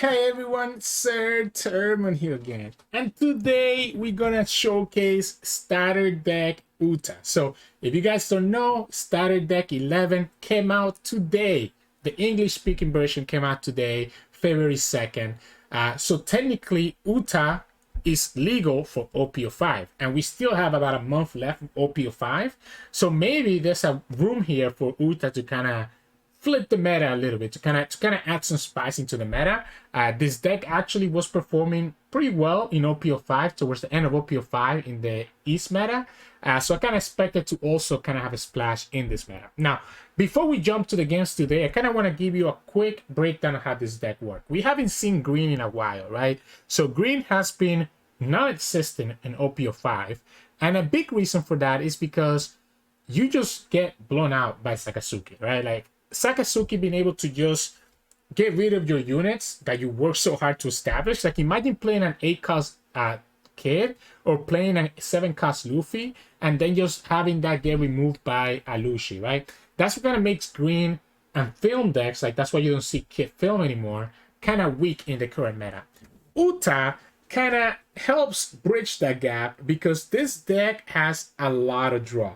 Hey everyone, Sirturmund here again. And today we're gonna showcase starter deck Uta. So if you guys don't know, starter deck 11 came out today. The English speaking version came out today, February 2nd. So technically Uta is legal for OP05, and we still have about a month left of OP05. So maybe there's a room here for Uta to kind of flip the meta a little bit, to kind of add some spice into the meta. This deck actually was performing pretty well in OP05 towards the end of OP05 in the East meta. So I kind of expected to also kind of have a splash in this meta. Now, before we jump to the games today, I kind of want to give you a quick breakdown of how this deck works. We haven't seen green in a while, right? So green has been non-existent in OP05, and a big reason for that is because you just get blown out by Sakazuki, right? Like Sakazuki being able to just get rid of your units that you work so hard to establish. Like imagine playing an 8-cost kid or playing a 7-cost Luffy and then just having that get removed by a Luffy, right? That's what kind of makes green and film decks, like that's why you don't see kid film anymore, kind of weak in the current meta. Uta kind of helps bridge that gap because this deck has a lot of draw.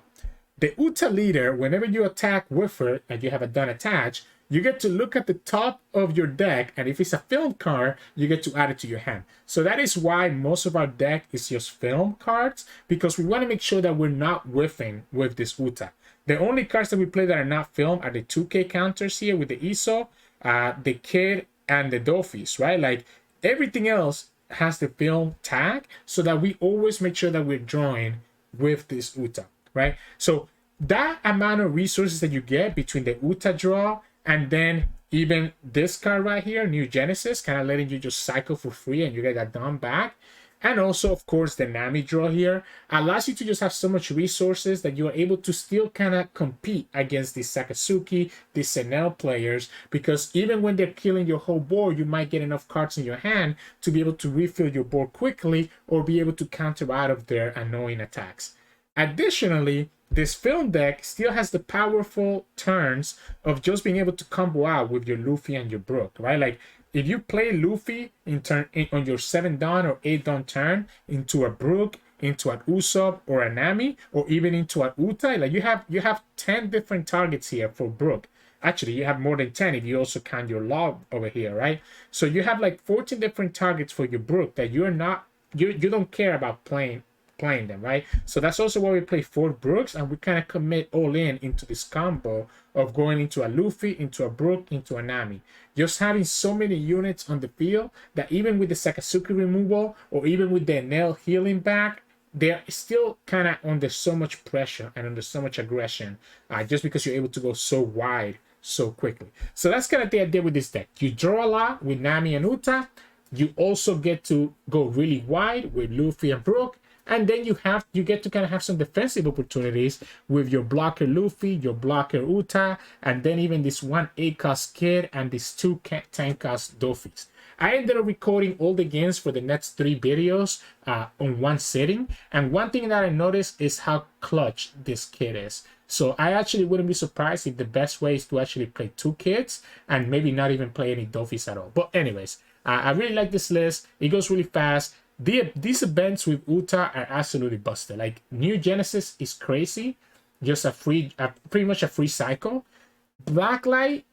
The Uta leader, whenever you attack with her and you have a done attach, you get to look at the top of your deck, and if it's a film card, you get to add it to your hand. So that is why most of our deck is just film cards, because we want to make sure that we're not whiffing with this Uta. The only cards that we play that are not film are the 2K counters here with the Izo, the Kid, and the Dofis, right? Like everything else has the film tag, so that we always make sure that we're drawing with this Uta. Right, so that amount of resources that you get between the Uta draw and then even this card right here, New Genesis, kind of letting you just cycle for free and you get that done back, and also of course the Nami draw here allows you to just have so much resources that you are able to still kind of compete against these Sakazuki, these Senel players, because even when they're killing your whole board, you might get enough cards in your hand to be able to refill your board quickly or be able to counter out of their annoying attacks. Additionally, this film deck still has the powerful turns of just being able to combo out with your Luffy and your Brook, right? Like if you play Luffy on your 7 dawn or 8 dawn turn into a Brook, into an Usopp or a Nami, or even into an Uta, like you have 10 different targets here for Brook. Actually, you have more than 10 if you also count your Law over here, right? So you have like 14 different targets for your Brook that you don't care about playing them, right? So that's also why we play 4 Brooks, and we kind of commit all in into this combo of going into a Luffy, into a Brook, into a Nami. Just having so many units on the field that even with the Sakazuki removal or even with the Enel healing back, they're still kind of under so much pressure and under so much aggression, just because you're able to go so wide so quickly. So that's kind of the idea with this deck. You draw a lot with Nami and Uta. You also get to go really wide with Luffy and Brook. And then you get to kind of have some defensive opportunities with your blocker Luffy, your blocker Uta, and then even this 1 8-cost Kid and these 2 10-cost Dofis. I ended up recording all the games for the next 3 videos on one sitting. And one thing that I noticed is how clutch this Kid is. So I actually wouldn't be surprised if the best way is to actually play 2 Kids and maybe not even play any Dofis at all. But anyways, I really like this list. It goes really fast. These events with Uta are absolutely busted. Like New Genesis is crazy, just pretty much a free cycle. Backlight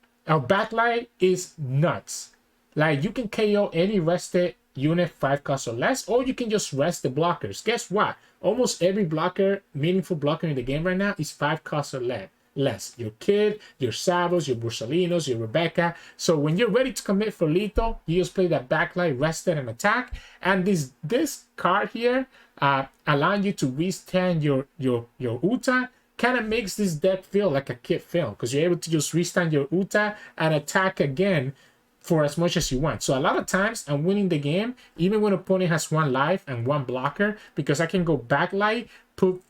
is nuts. Like you can KO any rested unit 5 costs or less, or you can just rest the blockers. Guess what? Almost every meaningful blocker in the game right now is 5 costs or less. Your Kid, your Savos, your Bursalinos, your Rebecca. So when you're ready to commit for lethal, you just play that Backlight, rested, and attack. And this card here, allowing you to restand your Uta, kind of makes this deck feel like a kid film, because you're able to just restand your Uta and attack again for as much as you want. So a lot of times I'm winning the game even when opponent has 1 life and 1 blocker, because I can go Backlight, put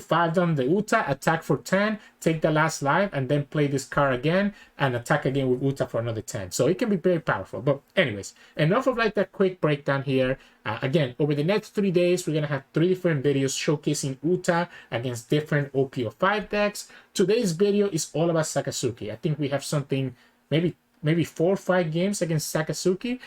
5 down the Uta, attack for 10, take the last life, and then play this card again and attack again with Uta for another 10. So it can be very powerful. But anyways, enough of like that quick breakdown here. Again, over the next 3 days, we're going to have 3 different videos showcasing Uta against different OP05 decks. Today's video is all about Sakazuki. I think we have something maybe maybe 4 or 5 games against Sakazuki.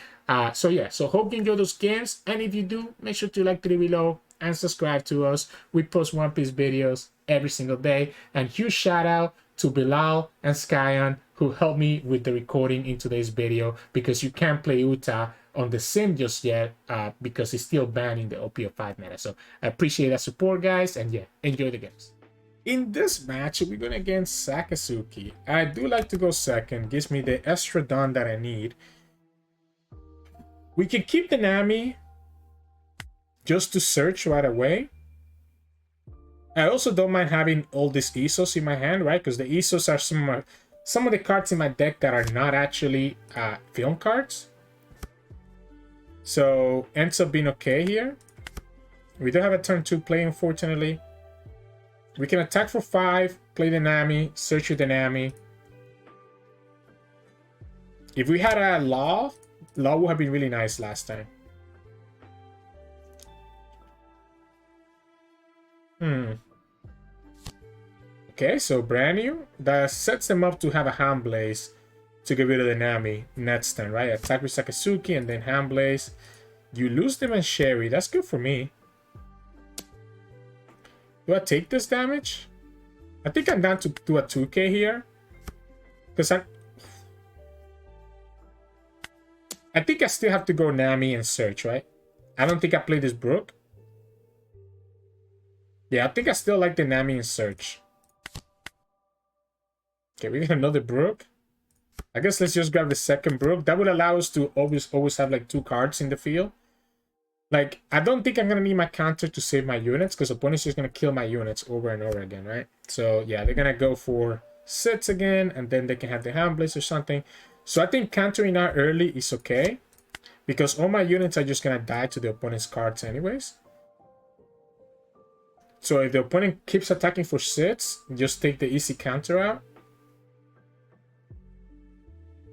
So yeah, so hope you enjoy those games. And if you do, make sure to like the video below and subscribe to us. We post One Piece videos every single day. And huge shout out to Bilal and Skyon who helped me with the recording in today's video, because you can't play Uta on the sim just yet because it's still banned in the OP05 meta. So I appreciate that support, guys, and yeah, enjoy the games. In this match, we're going against Sakazuki. I do like to go second, gives me the extra dawn that I need. We can keep the Nami just to search right away. I also don't mind having all these Izos in my hand, right? Because the Izos are some of the cards in my deck that are not actually film cards. So ends up being okay here. We do have a turn 2 play, unfortunately. We can attack for 5, play the Nami, search with the Nami. If we had a Law would have been really nice last time. Okay, so brand new. That sets them up to have a Hand Blaze to get rid of the Nami next turn, right? Attack with Sakazuki and then Hand Blaze. You lose them and Sherry. That's good for me. Do I take this damage? I think I'm down to do a 2k here. Because I think I still have to go Nami and search, right? I don't think I play this Brook. Yeah, I think I still like the Nami and search. Okay, we got another Brook. I guess let's just grab the second Brook. That would allow us to always have like 2 cards in the field. Like, I don't think I'm going to need my counter to save my units, because opponent's just going to kill my units over and over again, right? So, yeah, they're going to go for sits again, and then they can have the Hand Blaze or something. So, I think countering out early is okay, because all my units are just going to die to the opponent's cards anyways. So, if the opponent keeps attacking for sits, just take the easy counter out.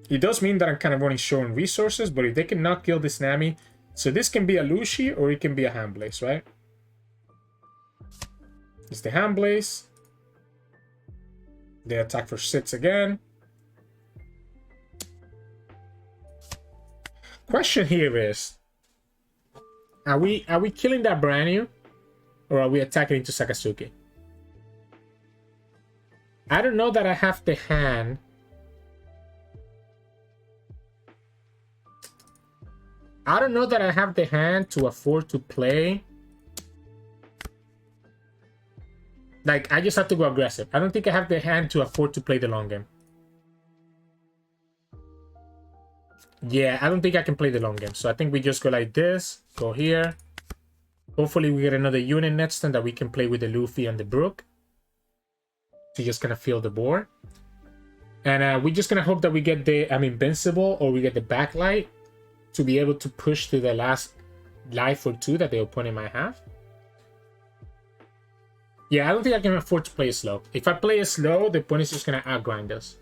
It does mean that I'm kind of running short on resources, but if they cannot kill this Nami... So this can be a Luffy or it can be a Hand Blaze, right? It's the Hand Blaze. They attack for sits again. Question here is, are we killing that brand new, or are we attacking into Sakazuki? I don't know that I have the hand. I don't know that I have the hand to afford to play. Like, I just have to go aggressive. I don't think I have the hand to afford to play the long game. Yeah, I don't think I can play the long game. So I think we just go like this. Go here. Hopefully we get another unit next turn that we can play with the Luffy and the Brook. To just kind of fill the board. And we're just going to hope that we get the I'm Invincible or we get the Backlight, to be able to push to the last life or 2 that the opponent might have. Yeah, I don't think I can afford to play it slow. If I play it slow, the opponent's just going to outgrind us.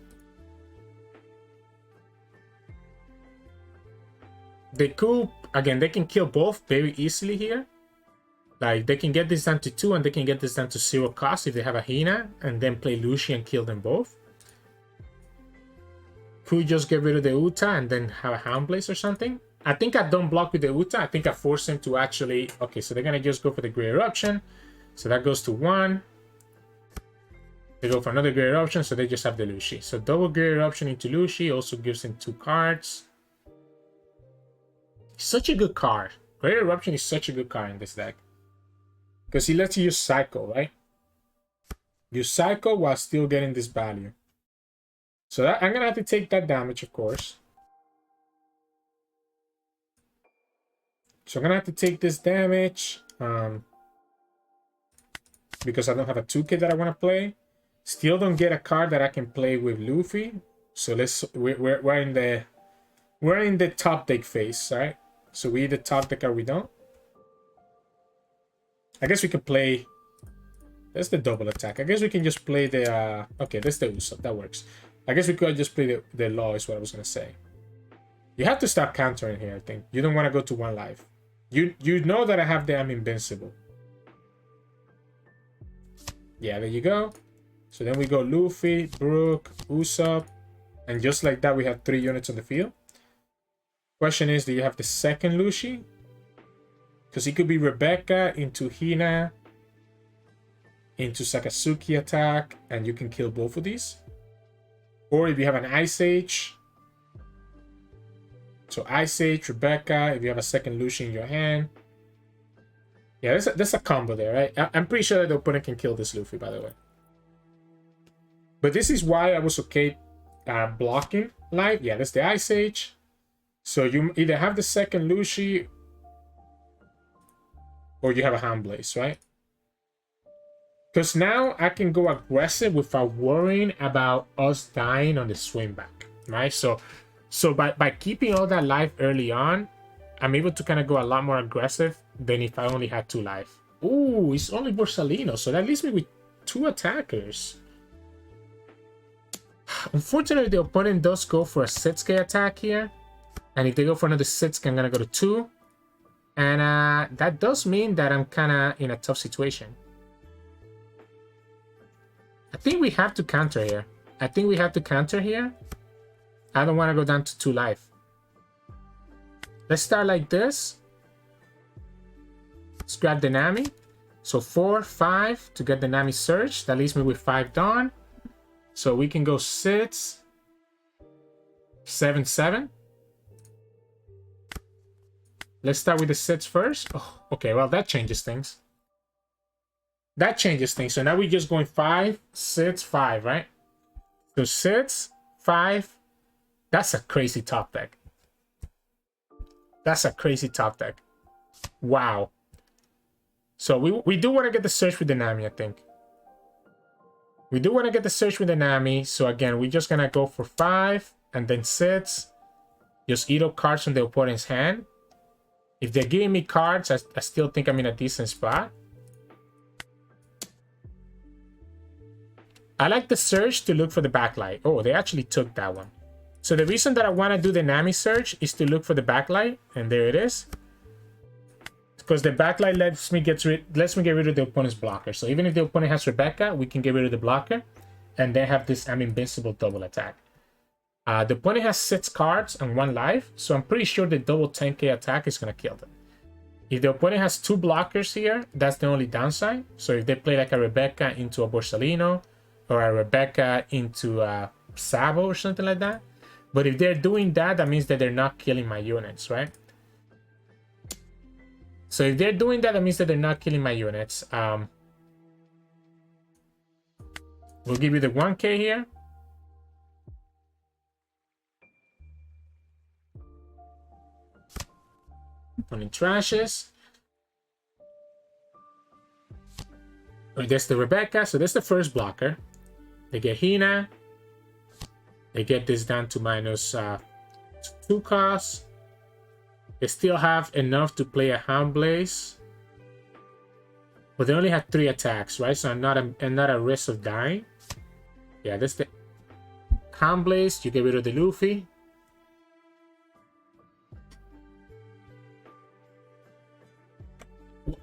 They could, again, they can kill both very easily here. Like, they can get this down to 2 and they can get this down to 0 cost if they have a Hina, and then play Luffy and kill them both. Could we just get rid of the Uta and then have a Hand Blaze or something? I think I don't block with the Uta. I think I force him to actually... Okay, so they're going to just go for the Great Eruption. So that goes to 1. They go for another Great Eruption, so they just have the Luffy. So double Great Eruption into Luffy also gives him 2 cards. Such a good card. Great Eruption is such a good card in this deck. Because he lets you use Psycho, right? Use Psycho while still getting this value. So that, I'm going to have to take that damage, of course. So I'm going to have to take this damage. Because I don't have a 2K that I want to play. Still don't get a card that I can play with Luffy. So we're in the top deck phase, right? So we either top deck or we don't. I guess we can play... That's the double attack. I guess we can just play the... Okay, that's the Usopp. That works. I guess we could just play the Law is what I was going to say. You have to start countering here, I think. You don't want to go to 1 life. You know that I have the I'm Invincible. Yeah, there you go. So then we go Luffy, Brook, Usopp. And just like that, we have 3 units on the field. Question is, do you have the second Lucy? Because it could be Rebecca into Hina, into Sakazuki attack, and you can kill both of these. Or if you have an Ice Age, so Ice Age, Rebecca, if you have a second Lucy in your hand. Yeah, there's a combo there, right? I'm pretty sure that the opponent can kill this Luffy, by the way. But this is why I was okay blocking live. Yeah, that's the Ice Age. So you either have the second Lucy or you have a Hand Blaze, right? Because now I can go aggressive without worrying about us dying on the swing back, right? So by keeping all that life early on, I'm able to kind of go a lot more aggressive than if I only had 2 life. Ooh, it's only Borsalino, so that leaves me with 2 attackers. Unfortunately, the opponent does go for a Setsuke attack here. And if they go for another Setsuke, I'm going to go to 2. And that does mean that I'm kind of in a tough situation. I think we have to counter here. I don't want to go down to 2 life. Let's start like this. Let's grab the Nami. So 4, 5 to get the Nami Surge. That leaves me with 5 Dawn. So we can go 6, 7, 7. Let's start with the 6 first. Oh, okay, well, that changes things. So now we're just going 5, 6, 5, right? So 6, 5. That's a crazy top deck. Wow. So we do want to get the search with the Nami, I think. So again, we're just going to go for 5 and then 6. Just eat up cards from the opponent's hand. If they're giving me cards, I still think I'm in a decent spot. I like the search to look for the backlight. Oh, they actually took that one. So the reason that I want to do the Nami search is to look for the backlight. And there it is. Because the backlight lets me get rid of the opponent's blocker. So even if the opponent has Rebecca, we can get rid of the blocker. And then have this I'm Invincible double attack. The opponent has 6 cards and 1 life. So I'm pretty sure the double 10k attack is going to kill them. If the opponent has 2 blockers here, that's the only downside. So if they play like a Rebecca into a Borsalino, or a Rebecca into a Sabo or something like that. But if they're doing that, that means that they're not killing my units, right? So if they're doing that, that means that they're not killing my units. We'll give you the 1k here. Opponent trashes. Oh, there's the Rebecca. So that's the first blocker. They get Hina. They get this down to minus 2 costs. They still have enough to play a Hound Blaze. But they only have 3 attacks, right? So I'm not at risk of dying. Yeah, that's the Hound Blaze. You get rid of the Luffy.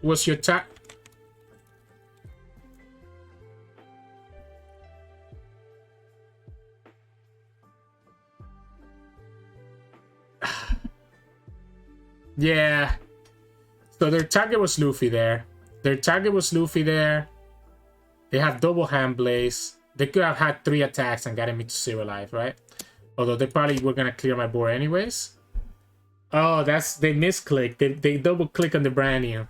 What's your attack? Yeah. So their target was Luffy there. They have double Hand Blaze. They could have had 3 attacks and gotten me to 0 life, right? Although they probably were gonna clear my board anyways. Oh, they misclicked. They double click on the brand new.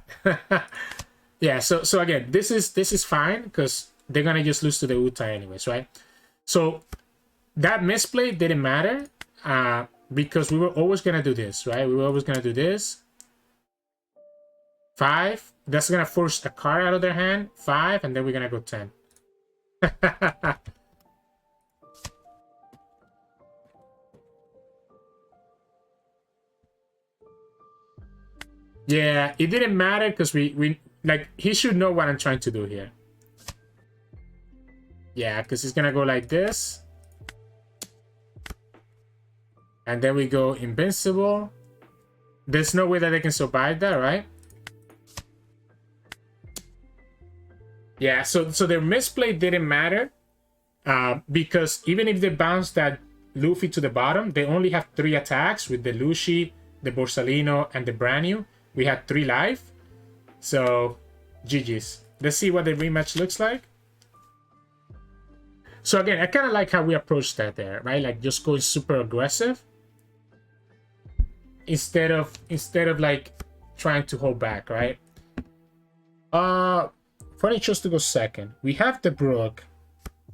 Yeah. So again, this is fine because they're gonna just lose to the Uta anyways, right? So that misplay didn't matter. Because we were always going to do this, right? We were always going to do this. 5. That's going to force a card out of their hand. 5. And then we're going to go 10. Yeah, it didn't matter because we like, he should know what I'm trying to do here. Yeah, because he's going to go like this. And then we go Invincible. There's no way that they can survive that, right? Yeah, so their misplay didn't matter. Because even if they bounce that Luffy to the bottom. They only have 3 attacks with the Lucy, the Borsalino, and the brand new. We had 3 life. So, GG's. Let's see what the rematch looks like. So again, I kind of like how we approached that there, right? Like just going super aggressive instead of like trying to hold back, right? Funny chose to go second. We have the Brook,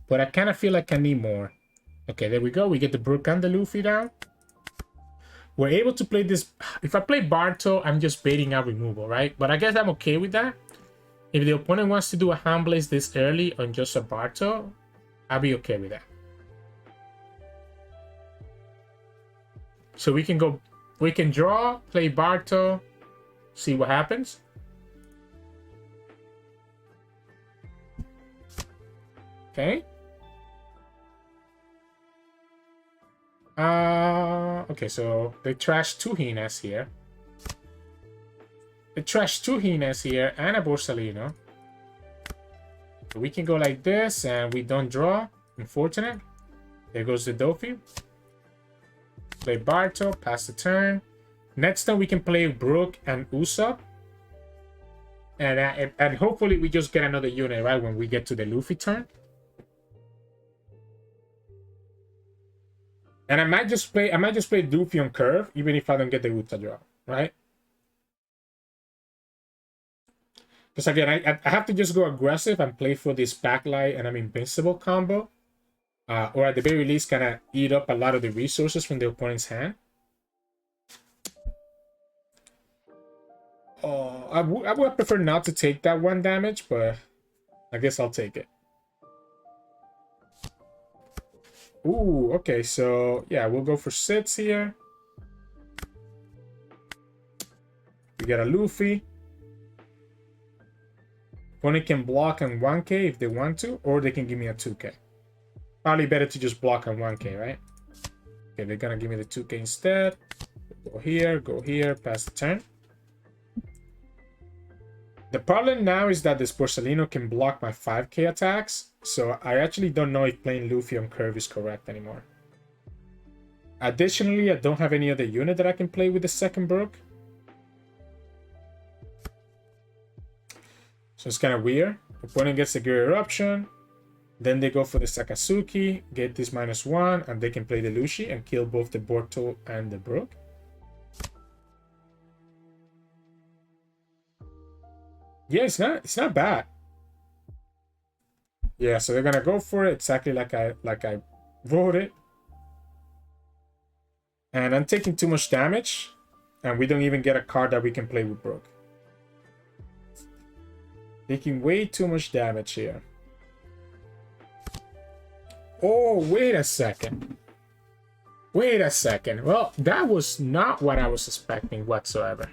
but I kind of feel like I need more. Okay, there we go. We get the Brook and the Luffy down. We're able to play this. If I play Barto, I'm just baiting out removal, right? But I guess I'm okay with that. If the opponent wants to do a hand blaze this early on just a Barto, I'll be okay with that. So we can go, we can draw, play Barto, see what happens. Okay. Okay, so they trashed 2 Hinas here. They trashed 2 Hinas here and a Borsalino. So we can go like this and we don't draw. Unfortunate. There goes the Dofi. Play Barto, pass the turn. Next turn we can play Brook and Usopp. And hopefully we just get another unit right when we get to the Luffy turn. And I might just play Luffy on curve, even if I don't get the Uta draw, right? Because again, I have to just go aggressive and play for this Backlight and I'm Invincible combo. Or at the very least, kind of eat up a lot of the resources from the opponent's hand. I would prefer not to take that 1 damage, but I guess I'll take it. Ooh, okay, so yeah, we'll go for 6 here. We got a Luffy. Opponent can block on 1k if they want to, or they can give me a 2k. Probably better to just block on 1k, right? Okay, they're gonna give me the 2k instead. Go here, pass the turn. The problem now is that this Borsalino can block my 5k attacks, so I actually don't know if playing Luffy on curve is correct anymore. Additionally, I don't have any other unit that I can play with the second Brook. So it's kind of weird. Opponent gets the Gear Eruption. Then they go for the Sakazuki, get this -1, and they can play the Lucy and kill both the Borto and the Brook. Yeah, it's not bad. Yeah, so they're gonna go for it exactly like I wrote it. And I'm taking too much damage, and we don't even get a card that we can play with Brook. Taking way too much damage here. Oh, wait a second. Wait a second. Well, that was not what I was expecting whatsoever.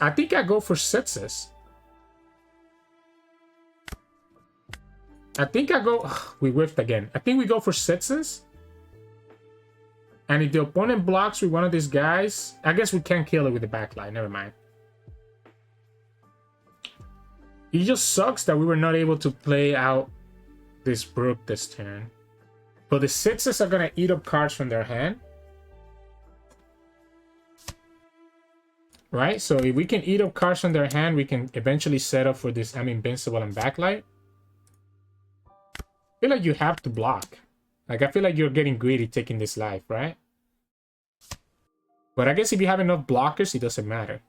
I think I go for 6s. I think I go... Ugh, we whiffed again. I think we go for 6s. And if the opponent blocks with one of these guys... I guess we can't kill it with the Backlight. Never mind. It just sucks that we were not able to play out this Brook this turn. But the 6s are going to eat up cards from their hand. Right? So if we can eat up cards from their hand, we can eventually set up for this I'm Invincible and Backlight. I feel like you have to block. Like, I feel like you're getting greedy taking this life, right? But I guess if you have enough blockers, it doesn't matter.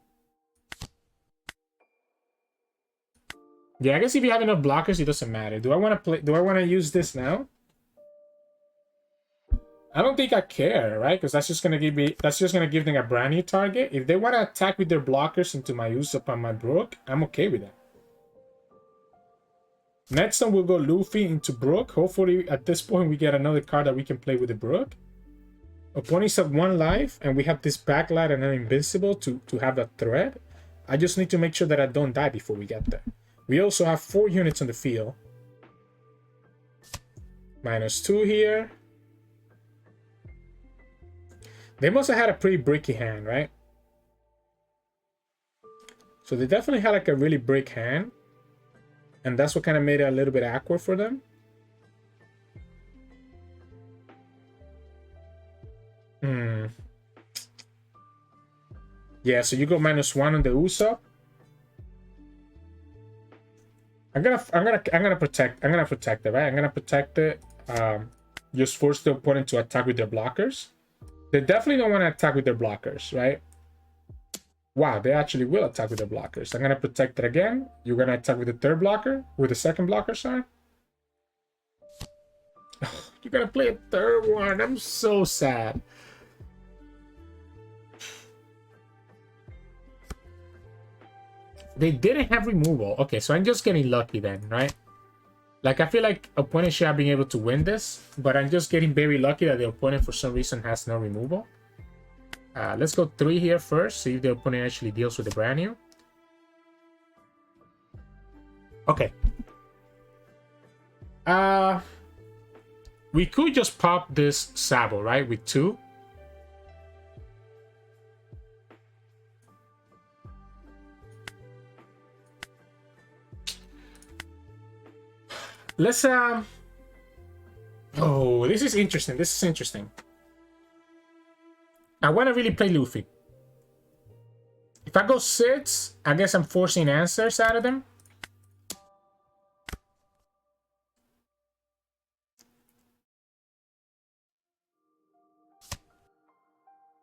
Yeah, I guess if you have enough blockers, it doesn't matter. Do I want to play? Do I want to use this now? I don't think I care, right? Because that's just gonna give me. That's just gonna give them a brand new target. If they want to attack with their blockers into my Usopp and my Brook, I'm okay with that. Next time we'll go Luffy into Brook. Hopefully at this point we get another card that we can play with the Brook. Opponents have 1 life, and we have this Backlight and I'm Invincible to have that threat. I just need to make sure that I don't die before we get there. We also have 4 units on the field. -2 here. They must have had a pretty bricky hand, right? So they definitely had like a really brick hand. And that's what kind of made it a little bit awkward for them. Hmm. Yeah, so you go -1 on the Usopp. I'm gonna protect it, right? I'm gonna protect it. Just force the opponent to attack with their blockers. They definitely don't want to attack with their blockers, right? Wow, they actually will attack with their blockers. I'm gonna protect it again. You're gonna attack with the third blocker, with the second blocker, sorry. You're gonna play a third one. I'm so sad. They didn't have removal. Okay, so I'm just getting lucky then, right? Like, I feel like opponent should have been able to win this, but I'm just getting very lucky that the opponent for some reason has no removal. Let's go 3 here first, see if the opponent actually deals with the brand new. Okay. We could just pop this Sabo, right? With 2. Let's oh, this is interesting. This is interesting. I want to really play Luffy. If I go 6, I guess I'm forcing answers out of them.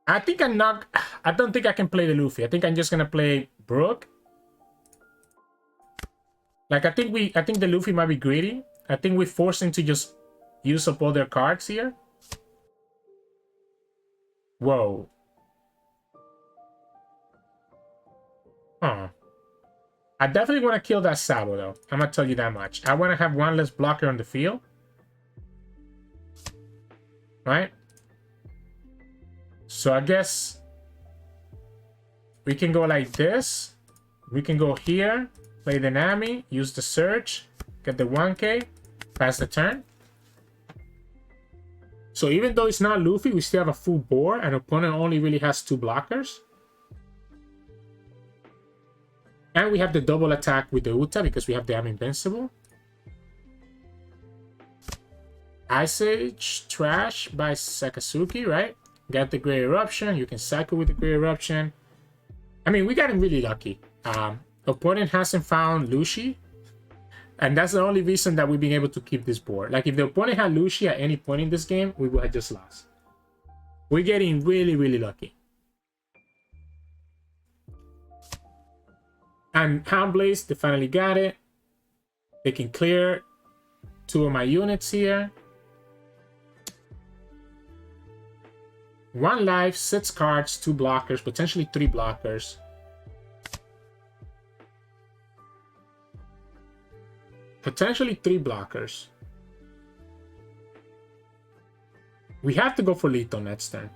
I don't think I can play the Luffy. I think I'm just gonna play Brook. Like, I think the Luffy might be greedy. I think we force him to just use up all their cards here. Whoa. Huh. I definitely want to kill that Sabo, though. I'm going to tell you that much. I want to have one less blocker on the field. Right? So I guess we can go like this. We can go here. Play the Nami, use the Surge, get the 1k, pass the turn. So even though it's not Luffy, we still have a full board, and opponent only really has 2 blockers. And we have the double attack with the Uta because we have the I'm Invincible. Ice Age, trash by Sakazuki, right? Got the Great Eruption, you can cycle with the Great Eruption. I mean, we got him really lucky. Opponent hasn't found Luffy, and that's the only reason that we've been able to keep this board. Like, if the opponent had Luffy at any point in this game, we would have just lost. We're getting really, really lucky. And Hound Blaze, they finally got it. They can clear 2 of my units here. 1 life, 6 cards, 2 blockers, potentially 3 blockers. Potentially 3 blockers. We have to go for lethal next turn.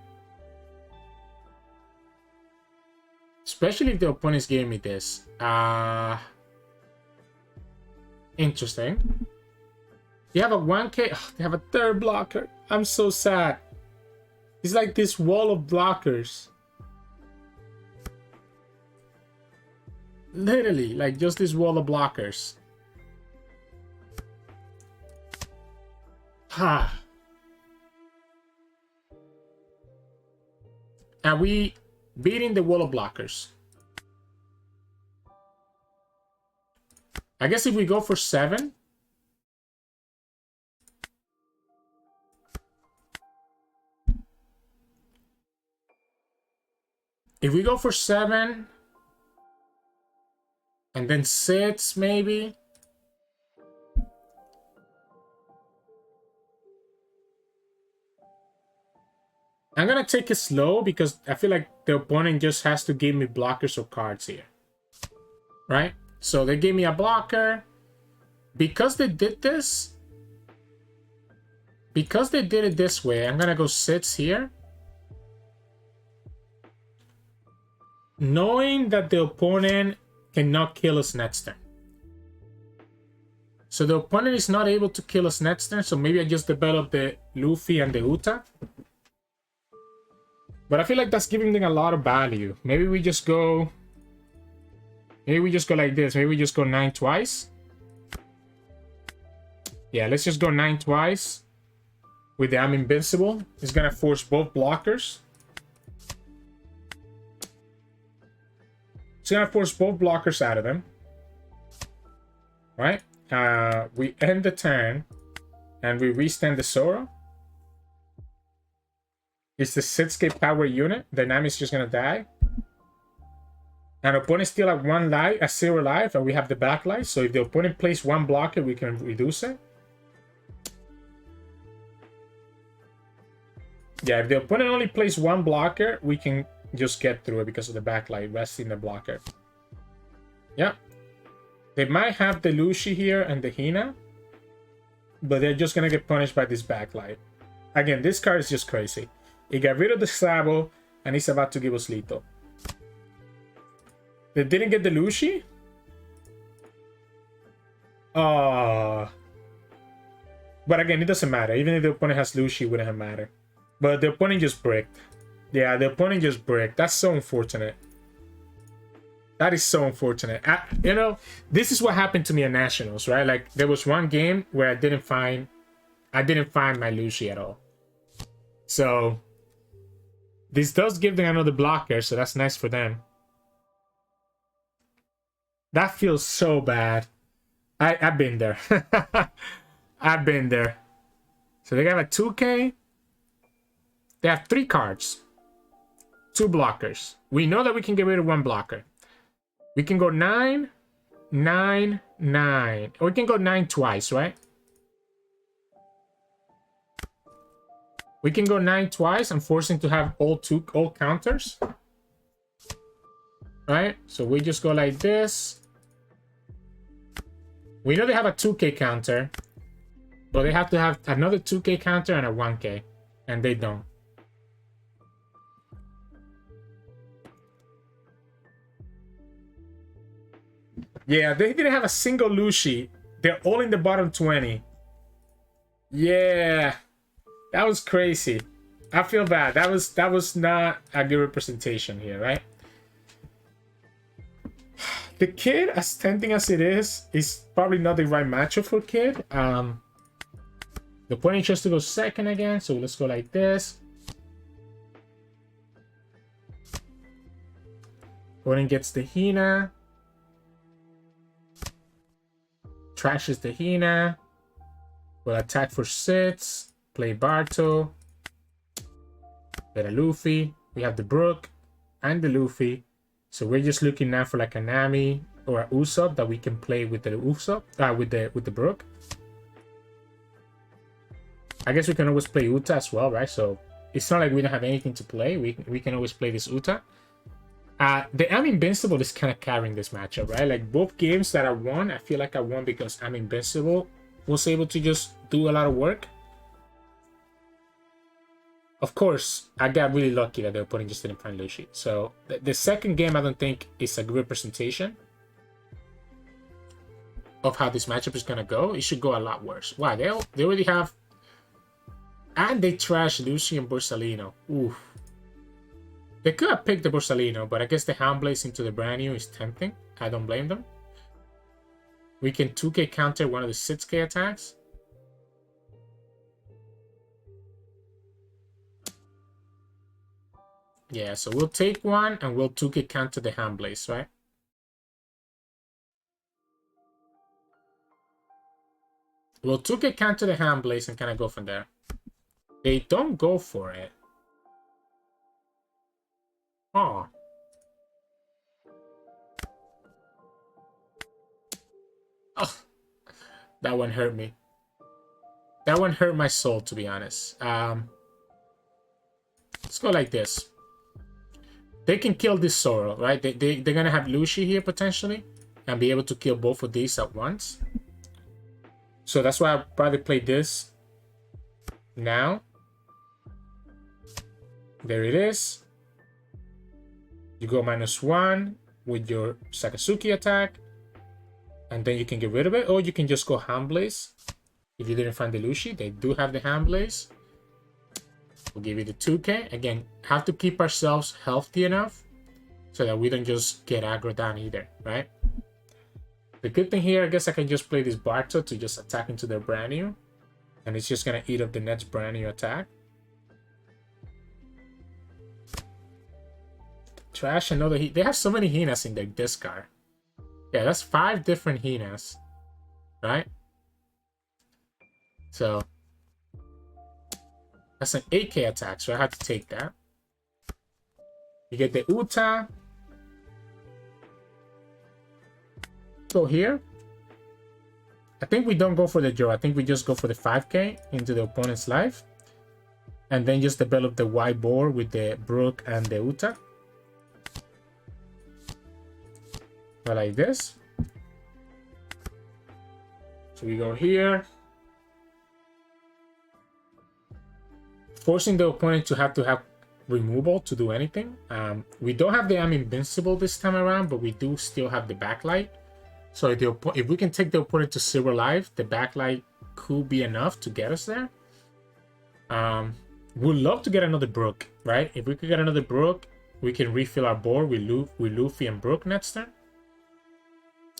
Especially if the opponent's giving me this. Interesting. They have a 1k. Oh, they have a 3rd blocker. I'm so sad. It's like this wall of blockers. Literally, like just this wall of blockers. Ha. Are we beating the wall of blockers? I guess if we go for 7. If we go for 7. And then 6 maybe. I'm gonna take it slow because I feel like the opponent just has to give me blockers or cards here. Right? So they gave me a blocker. Because they did this, because they did it this way, I'm gonna go 6 here. Knowing that the opponent cannot kill us next turn. So the opponent is not able to kill us next turn, so maybe I just develop the Luffy and the Uta. But I feel like that's giving them a lot of value. Maybe we just go... Maybe we just go like this. Maybe we just go 9 twice. Yeah, let's just go 9 twice. with the I'm Invincible. It's gonna force both blockers. It's gonna force both blockers out of them. Right? We end the turn and we restand the Zoro. It's the 6k power unit. The Nami's just gonna die. And opponent still at 1 life, at 0 life, and we have the backlight. So if the opponent plays 1 blocker, we can reduce it. Yeah, if the opponent only plays 1 blocker, we can just get through it because of the backlight, resting the blocker. Yeah. They might have the Lucy here and the Hina, but they're just gonna get punished by this backlight. Again, this card is just crazy. He got rid of the Sabo, and he's about to give us Lito. They didn't get the Lucy? But again, it doesn't matter. Even if the opponent has Lucy, it wouldn't have mattered. But the opponent just bricked. Yeah, the opponent just bricked. That's so unfortunate. That is so unfortunate. You know, this is what happened to me at Nationals, right? Like, there was one game where I didn't find my Lucy at all. So this does give them another blocker, so that's nice for them. That feels so bad. I've been there. I've been there. So they got a 2k. They have 3 cards. 2 blockers. We know that we can get rid of 1 blocker. We can go 9, 9, 9. Or we can go 9 twice, right? We can go 9 twice and forcing to have all counters. Right? So we just go like this. We know they have a 2k counter, but they have to have another 2k counter and a 1k, and they don't. Yeah, they didn't have a single Lucy. They're all in the bottom 20. Yeah, that was crazy. I feel bad. That was not a good representation here, right? The Kid, as tempting as it is probably not the right matchup for Kid. The opponent chose to go second again, so let's go like this. Opponent gets the Hina. Trashes the Hina. Will attack for 6. Play Barto. Get a Luffy. We have the Brook and the Luffy. So we're just looking now for like a Nami or a Usopp that we can play with the Usopp, with the Brook. I guess we can always play Uta as well, right? So it's not like we don't have anything to play. We can always play this Uta. The I'm Invincible is kind of carrying this matchup, right? Like both games that I won, I feel like I won because I'm Invincible was able to just do a lot of work. Of course, I got really lucky that the opponent just didn't find Lucy. So the second game, I don't think is a good representation of how this matchup is gonna go. It should go a lot worse. Wow, they already have, and they trash Lucy and Borsalino. Oof. They could have picked the Borsalino, but I guess the Houndblaze into the brand new is tempting. I don't blame them. We can 2k counter one of the 6k attacks. Yeah, so we'll take one and we'll 2k counter the Houndblaze, right? We'll 2k counter the Houndblaze and kind of go from there. They don't go for it. Oh. Oh. That one hurt me. That one hurt my soul, to be honest. Let's go like this. They can kill this Zoro, right? They're gonna have Lucy here potentially and be able to kill both of these at once. So that's why I'd probably play this now. There it is. You go -1 with your Sakazuki attack. And then you can get rid of it. Or you can just go Houndblaze. If you didn't find the Lucy, they do have the Houndblaze. We'll give you the 2k. Again, have to keep ourselves healthy enough so that we don't just get aggro down either, right? The good thing here, I guess I can just play this Barto to just attack into their brand new. And it's just gonna eat up the next brand new attack. Trash another They have so many Hinas in their discard. Yeah, that's 5 different Hinas. Right? So that's an 8k attack, so I have to take that. You get the Uta. Go here. I think we don't go for the draw. I think we just go for the 5k into the opponent's life. And then just develop the white board with the Brook and the Uta. So like this. So we go here. Forcing the opponent to have removal to do anything. We don't have the I'm Invincible this time around, but we do still have the Backlight. So if we can take the opponent to 0 life, the Backlight could be enough to get us there. We'd love to get another Brook, right? If we could get another Brook, we can refill our board with Luffy and Brook next turn.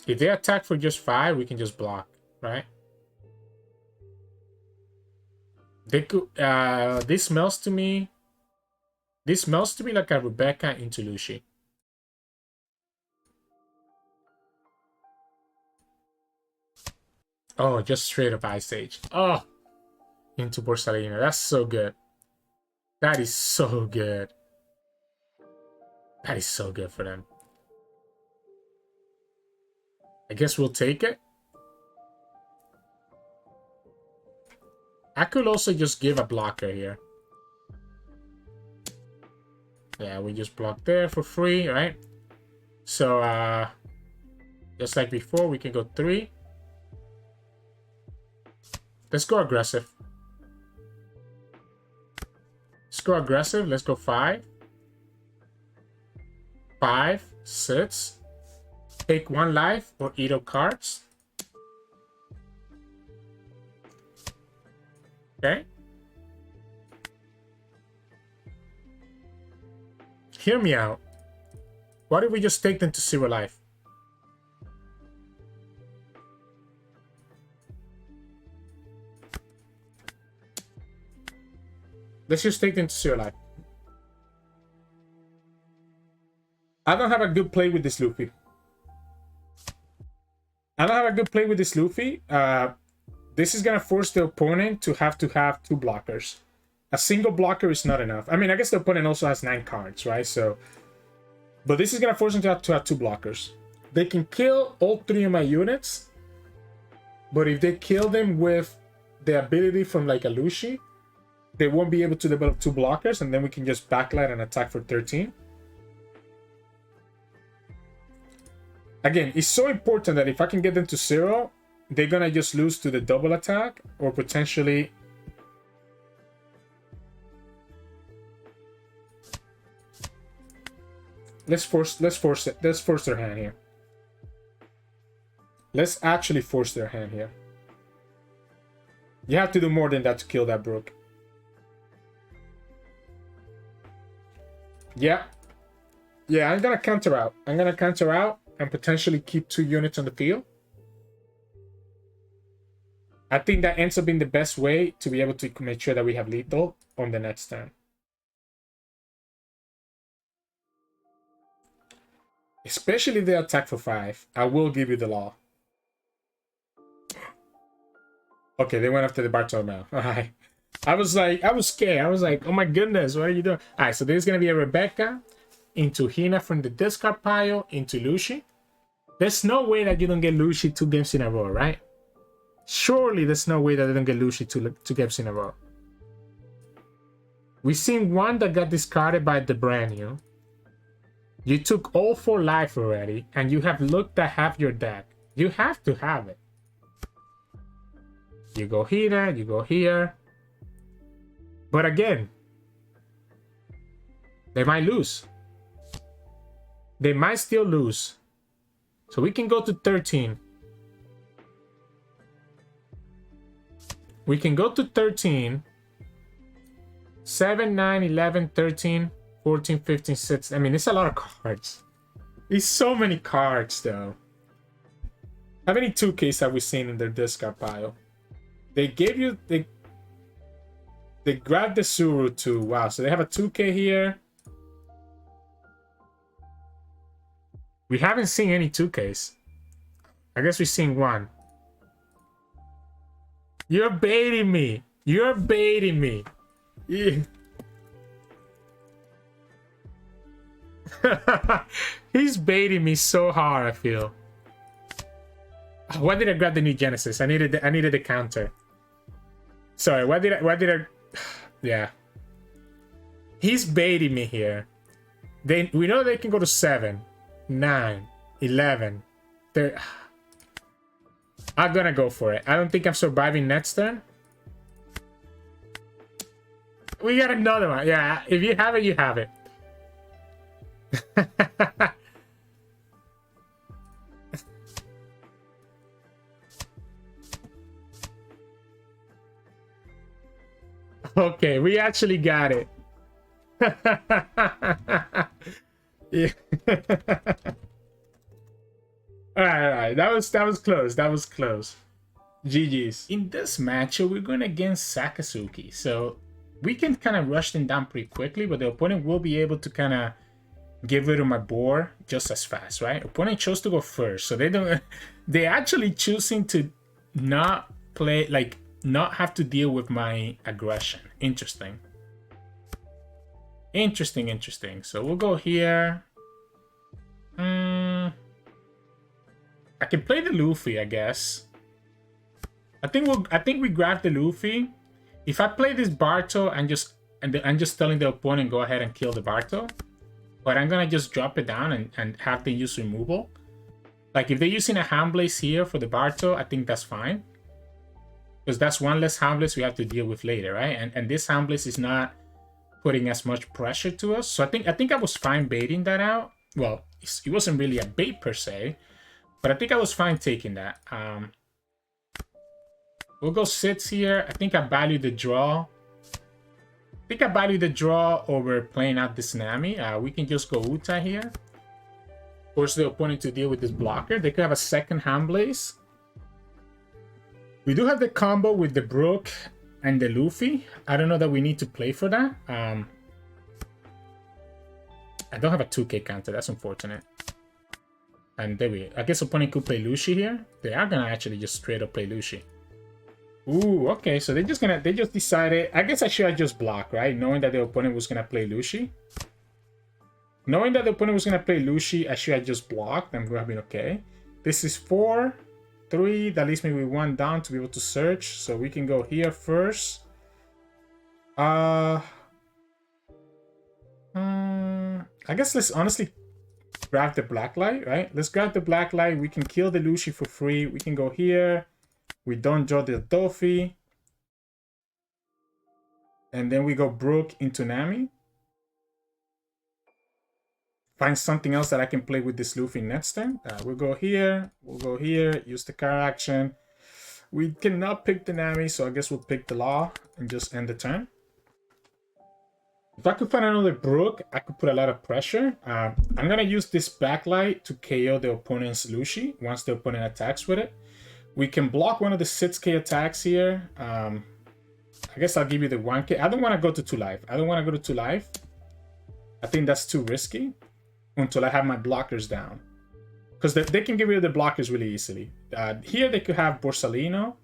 If they attack for just 5, we can just block, right? They could. This smells to me. This smells to me like a Rebecca into Lucy. Oh, just straight up Ice Age. Oh, into Borsalino. That's so good. That is so good. That is so good for them. I guess we'll take it. I could also just give a blocker here. Yeah, we just block there for free, right? So, just like before, we can go 3. Let's go aggressive. Let's go aggressive. Let's go 5. 5, 6. Take 1 life or eat up cards. Okay. Hear me out. What if we just take them to 0 life? Let's just take them to 0 life. I don't have a good play with this Luffy. This is gonna force the opponent to have 2 blockers. A single blocker is not enough. I mean, I guess the opponent also has 9 cards, right? So, but this is gonna force them to have 2 blockers. They can kill all 3 of my units, but if they kill them with the ability from like a Lucy, they won't be able to develop 2 blockers, and then we can just backlight and attack for 13. Again, it's so important that if I can get them to 0, they're gonna just lose to the double attack or potentially. Let's force their hand here. Let's actually force their hand here. You have to do more than that to kill that Brook. Yeah. Yeah, I'm gonna counter out. And potentially keep 2 units on the field. I think that ends up being the best way to be able to make sure that we have lethal on the next turn. Especially if they attack for 5. I will give you the law. Okay, they went after the Bartolomeo. Alright. I was scared. I was like, oh my goodness, what are you doing? Alright, so there's gonna be a Rebecca into Hina from the discard pile into Lucy. There's no way that you don't get Lucy 2 games in a row, right? Surely there's no way that they don't get Lucy 2 games in a row. We've seen one that got discarded by the brand new. You took all 4 life already, and you have looked at half your deck. You have to have it. You go here, you go here. But again, they might lose. They might still lose. So we can go to 13. We can go to 13. 7, 9, 11, 13, 14, 15, 16. I mean, it's a lot of cards. It's so many cards, though. How many 2Ks have we seen in their discard pile? They gave you... They grabbed the Zoro too. Wow, so they have a 2K here. We haven't seen any 2Ks. I guess we've seen one. You're baiting me. You're baiting me. Yeah. He's baiting me so hard, I feel. Why did I grab the New Genesis? I needed the counter. Sorry, why did I yeah. He's baiting me here. We know they can go to 7, 9, 11, 30. I'm gonna go for it. I don't think I'm surviving next turn. We got another one. Yeah, if you have it, you have it. Okay, we actually got it. Yeah. All right. That was close. That was close. GG's. In this matchup, we're going against Sakazuki, so we can kind of rush them down pretty quickly, but the opponent will be able to kind of get rid of my board just as fast, right? Opponent chose to go first, so they actually choosing to not play, like, not have to deal with my aggression. Interesting. Interesting. So we'll go here. I can play the Luffy, I guess. I think we grab the Luffy. If I play this Barto and I'm just telling the opponent go ahead and kill the Barto, but I'm gonna just drop it down and have them use removal. Like if they're using a hand blaze here for the Barto, I think that's fine. Because that's one less hand blaze we have to deal with later, right? And this hand blaze is not putting as much pressure to us. So I think I was fine baiting that out. Well, it wasn't really a bait per se, but I think I was fine taking that. We'll go sits here. I think I value the draw. I think I value the draw over playing out this Nami. We can just go Uta here. Force the opponent to deal with this blocker. They could have a second hand blaze. We do have the combo with the Brook and the Luffy. I don't know that we need to play for that. I don't have a 2K counter. That's unfortunate. And there we go. I guess opponent could play Luffy here. They are gonna actually just straight up play Luffy. Ooh, okay. So they just decided. I guess I should have just blocked, right? Knowing that the opponent was gonna play Luffy. Knowing that the opponent was gonna play Luffy, I should have just blocked. I'm grabbing okay. This is 4, 3. That leaves me with 1 down to be able to search. So we can go here first. I guess let's honestly grab the Blacklight, right? Let's grab the Blacklight. We can kill the Luffy for free. We can go here. We don't draw the Doffy. And then we go Brook into Nami. Find something else that I can play with this Luffy next turn. We'll go here. We'll go here. Use the car action. We cannot pick the Nami, so I guess we'll pick the Law and just end the turn. If I could find another Brook, I could put a lot of pressure. I'm going to use this Backlight to KO the opponent's Luffy once the opponent attacks with it. We can block one of the 6K attacks here. I guess I'll give you the 1K. I don't want to go to 2 life. I don't want to go to 2 life. I think that's too risky until I have my blockers down. Because they can get rid of the blockers really easily. Here they could have Borsalino.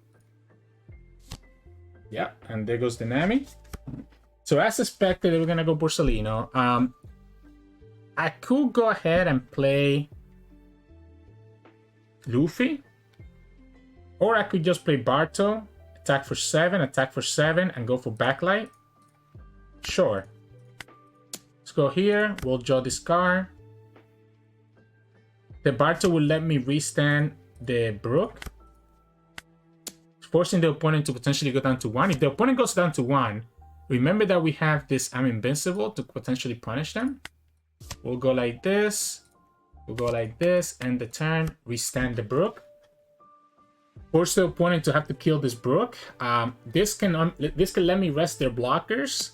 Yeah, and there goes the Nami. So as expected, they were going to go Borsalino. I could go ahead and play Luffy. Or I could just play Barto, attack for 7, and go for Backlight. Sure. Let's go here. We'll draw this card. The Barto will let me restand the Brook, forcing the opponent to potentially go down to 1. If the opponent goes down to 1, remember that we have this I'm Invincible to potentially punish them. We'll go like this. We'll go like this. End the turn. Restand the Brook. Force the opponent to have to kill this Brook. This can let me rest their blockers.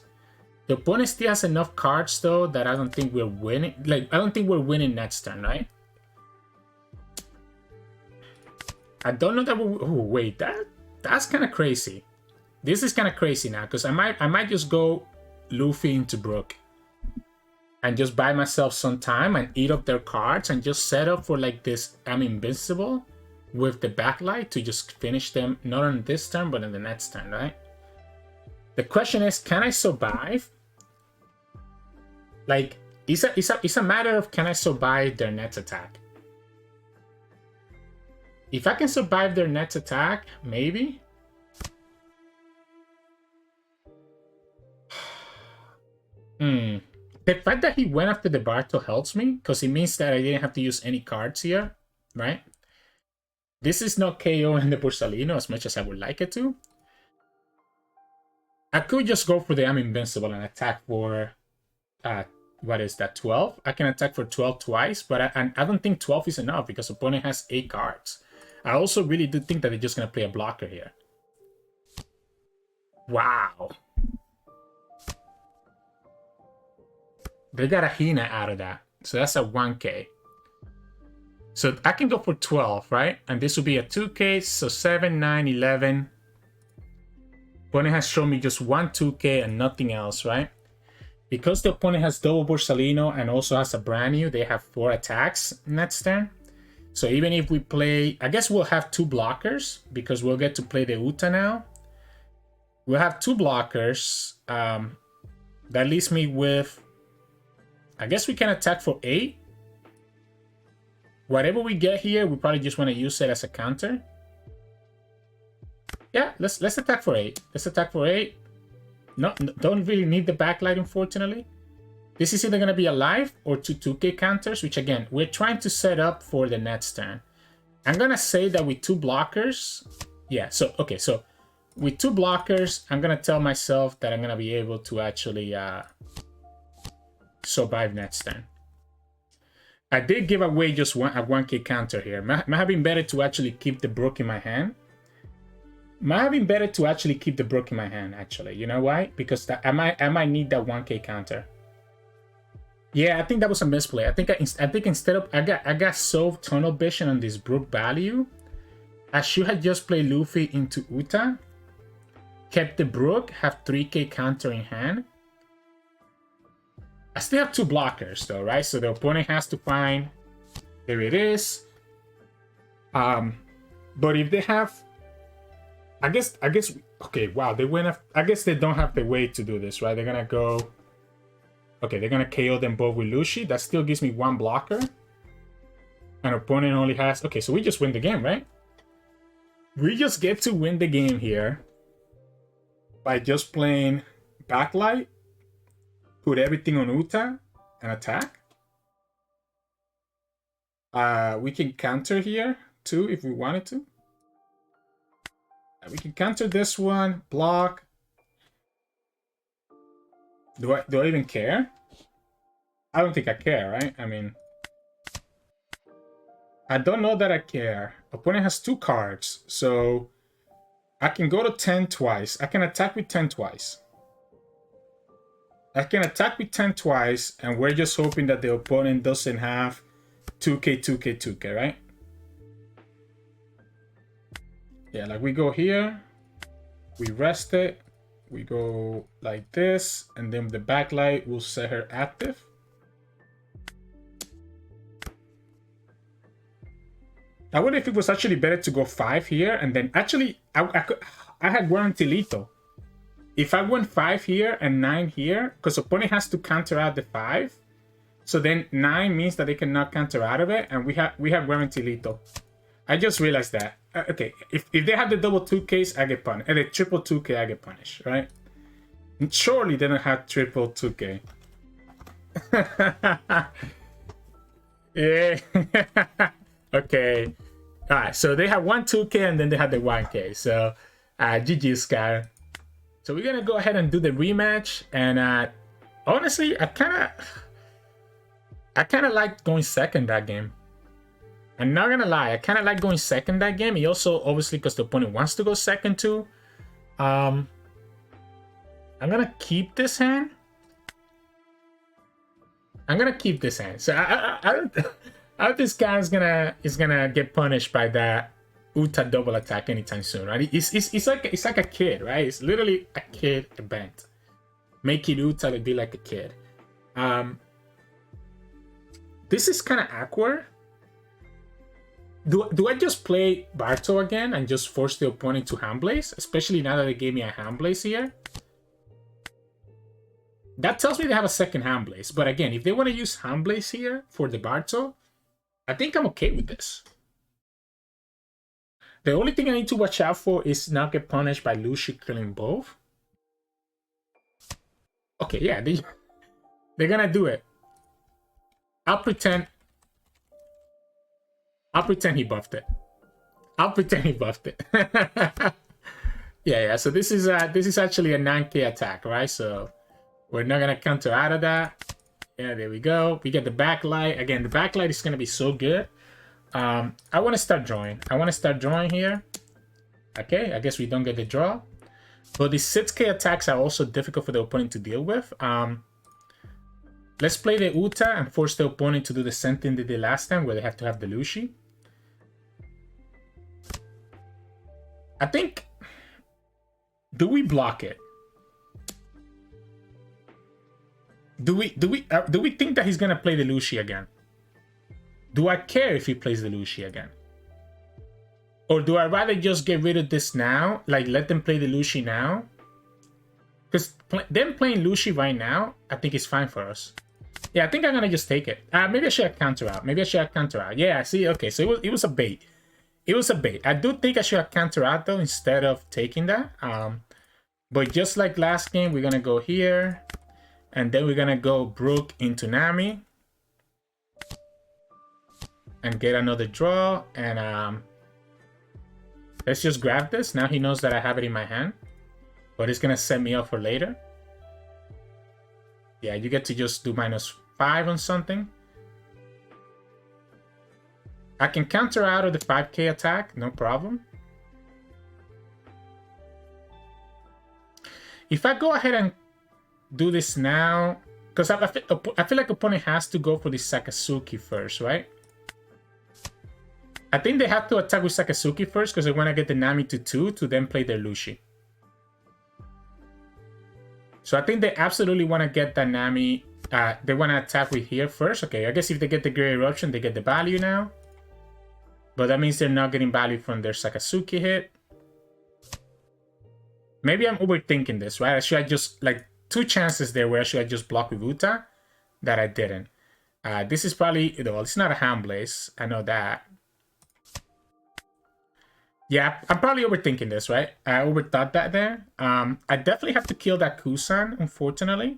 The opponent still has enough cards though that I don't think we're winning. Like I don't think we're winning next turn, right? I don't know that we. Oh wait, that's kind of crazy. this is kind of crazy now because I might just go Luffy into Brook and just buy myself some time and eat up their cards and just set up for like this I'm Invincible with the Backlight to just finish them, not on this turn, but in the next turn, right? The question is, can I survive? Like, it's a matter of can I survive their next attack? If I can survive their next attack, maybe. The fact that he went after the Barto helps me, because it means that I didn't have to use any cards here, right? This is not KO in the Borsalino as much as I would like it to. I could just go for the I'm Invincible and attack for, what is that, 12? I can attack for 12 twice, but I don't think 12 is enough because opponent has 8 cards. I also really do think that they're just going to play a blocker here. Wow. They got a Hina out of that. So that's a 1k. So I can go for 12, right? And this will be a 2k, so 7, 9, 11. Opponent has shown me just one 2k and nothing else, right? Because the opponent has double Borsalino and also has a brand new, they have 4 attacks next turn. So even if we play, I guess we'll have 2 blockers because we'll get to play the Uta now. We'll have 2 blockers. That leaves me with, I guess we can attack for 8. Whatever we get here, we probably just want to use it as a counter. Yeah, let's attack for 8. Let's attack for 8. No, don't really need the Backlight, unfortunately. This is either going to be a life or 2 2k counters, which again, we're trying to set up for the next turn. I'm going to say that with 2 blockers, yeah, so, okay, so with 2 blockers, I'm going to tell myself that I'm going to be able to actually survive next turn. I did give away just a 1k counter here. Might have been better to actually keep the Brook in my hand. Might have been better to actually keep the Brook in my hand, actually. You know why? Because I might need that 1k counter. Yeah, I think that was a misplay. I think instead of I got so tunnel vision on this Brook value, I should have just played Luffy into Uta, kept the Brook, have 3k counter in hand. I still have 2 blockers though, right? So the opponent has to find, there it is. But if they have, I guess, okay, wow, they went up, I guess they don't have the way to do this, right? They're gonna go, okay, they're gonna KO them both with Luffy. That still gives me 1 blocker. And opponent only has, okay, so we just win the game, right? We just get to win the game here by just playing Backlight. Put everything on Uta and attack. We can counter here too if we wanted to. We can counter this one, block. Do I even care? I don't think I care, right? I mean, I don't know that I care. Opponent has 2 cards, so I can go to 10 twice. I can attack with 10 twice. I can attack with 10 twice, and we're just hoping that the opponent doesn't have 2k, 2k, 2k, right? Yeah, like we go here, we rest it, we go like this, and then the Backlight will set her active. I wonder if it was actually better to go 5 here, and then actually, I had Guarantilito. If I went 5 here and 9 here, because opponent has to counter out the 5, so then 9 means that they cannot counter out of it, and we have Guarantilito. I just realized that. Okay, if they have the double 2Ks, I get punished. And the triple 2K, I get punished, right? And surely they don't have triple 2K. Yeah. Okay. Alright, so they have 1 2K and then they have the 1K. So, GG's, guy. So we're gonna go ahead and do the rematch, and honestly, I kind of like going second that game. I'm not gonna lie, I kind of like going second that game. He also, obviously, because the opponent wants to go second too. I'm gonna keep this hand. So I don't think this guy is gonna get punished by that Uta double attack anytime soon, right? It's like a kid, right? It's literally a kid event. Making Uta be like a kid. This is kind of awkward. Do I just play Barto again and just force the opponent to hand blaze? Especially now that they gave me a hand blaze here. That tells me they have a second hand blaze. But again, if they want to use hand blaze here for the Barto, I think I'm okay with this. The only thing I need to watch out for is not get punished by Luffy killing both. Okay, yeah, they're gonna do it. I'll pretend he buffed it. I'll pretend he buffed it. yeah. So this is actually a 9k attack, right? So we're not gonna counter out of that. Yeah, there we go. We get the backlight. Again, the backlight is gonna be so good. I want to start drawing. Here. Okay, I guess we don't get the draw. But the 6k attacks are also difficult for the opponent to deal with. Let's play the Uta and force the opponent to do the same thing they did last time, where they have to have the Luffy. I think... Do we block it? Do we think that he's gonna play the Luffy again? Do I care if he plays the Luffy again? Or do I rather just get rid of this now? Like, let them play the Luffy now? Because them playing Luffy right now, I think is fine for us. Yeah, I think I'm gonna just take it. Maybe I should have counter out. Yeah, see, okay, so it was a bait. I do think I should have counter out though, instead of taking that. But just like last game, we're gonna go here. And then we're gonna go Brook into Nami. And get another draw. And let's just grab this. Now he knows that I have it in my hand. But it's gonna set me up for later. Yeah, you get to just do -5 on something. I can counter out of the 5k attack, no problem. If I go ahead and do this now, because I feel like opponent has to go for the Sakazuki first, right? I think they have to attack with Sakazuki first because they want to get the Nami to 2 to then play their Luffy. So I think they absolutely want to get that Nami. They want to attack with here first. Okay, I guess if they get the Great Eruption, they get the value now. But that means they're not getting value from their Sakazuki hit. Maybe I'm overthinking this, right? I should have just, like, 2 chances there where I should have just blocked with Uta that I didn't. This is probably, well, it's not a hand blaze. I know that. Yeah, I'm probably overthinking this, right? I overthought that there. I definitely have to kill that Kusan, unfortunately.